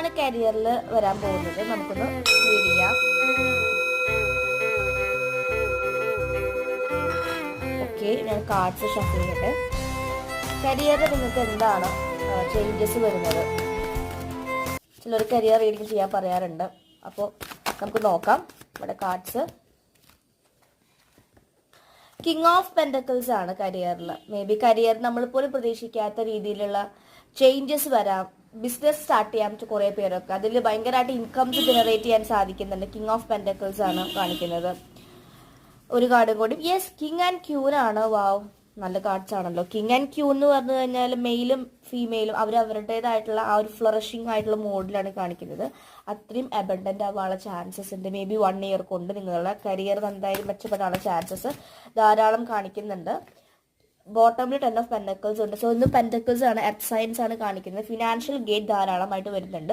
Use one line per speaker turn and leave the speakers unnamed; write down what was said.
എന്താണ് കരിയറിൽ വരാൻ പോകുന്നത് നമുക്കൊന്ന് റീഡ് ചെയ്യാം. ഓക്കെ, ഞാൻ കാർഡ്സ് ഷഫിൾ ചെയ്യട്ടെ. കരിയറിൽ നിങ്ങൾക്ക് എന്താണ് ചേഞ്ചസ് വരുന്നത്? ചിലർ കരിയർ റീഡിങ് ചെയ്യാൻ പറയാറുണ്ട്. അപ്പോൾ നമുക്ക് നോക്കാം. ഇവിടെ കാർഡ്സ് കിങ് ഓഫ് പെൻഡക്കിൾസ് ആണ് കരിയറിൽ. മേ ബി കരിയർ നമ്മൾ പോലും പ്രതീക്ഷിക്കാത്ത രീതിയിലുള്ള ചേഞ്ചസ് വരാം. ബിസിനസ് സ്റ്റാർട്ട് ചെയ്യാൻ കുറേ പേരൊക്കെ അതിൽ ഭയങ്കരമായിട്ട് ഇൻകംസ് ജനറേറ്റ് ചെയ്യാൻ സാധിക്കുന്നുണ്ട്. കിങ് ഓഫ് പെൻഡക്കിൾസ് ആണ് കാണിക്കുന്നത്. ഒരു കാർഡും കൂടി, യെസ്, കിങ് ആൻഡ് ക്യൂൻ ആണ്. വാവ്, നല്ല കാർഡ്സ് ആണല്ലോ. കിങ് ആൻഡ് ക്യൂൻ എന്ന് പറഞ്ഞു കഴിഞ്ഞാൽ മെയിലും ഫീമെയിലും അവരവരുടേതായിട്ടുള്ള ആ ഒരു ഫ്ലറിഷിംഗ് ആയിട്ടുള്ള മോഡിലാണ് കാണിക്കുന്നത്. അത്രയും അബണ്ടന്റ് ആവാനുള്ള ചാൻസസ് ഉണ്ട്. മേ ബി 1 ഇയർ കൊണ്ട് നിങ്ങളുടെ കരിയർ എന്തായാലും മെച്ചപ്പെടാനുള്ള ചാൻസസ് ധാരാളം കാണിക്കുന്നുണ്ട്. ബോട്ടമിൽ 10 ഓഫ് പെൻഡക്കിൾസ് ഉണ്ട്. സോ ഇന്ന് പെൻഡക്കിൾസ് ആണ്, എർത്ത് സൈൻസ് ആണ് കാണിക്കുന്നത്. ഫിനാൻഷ്യൽ ഗേറ്റ് ധാരാളമായിട്ട് വരുന്നുണ്ട്.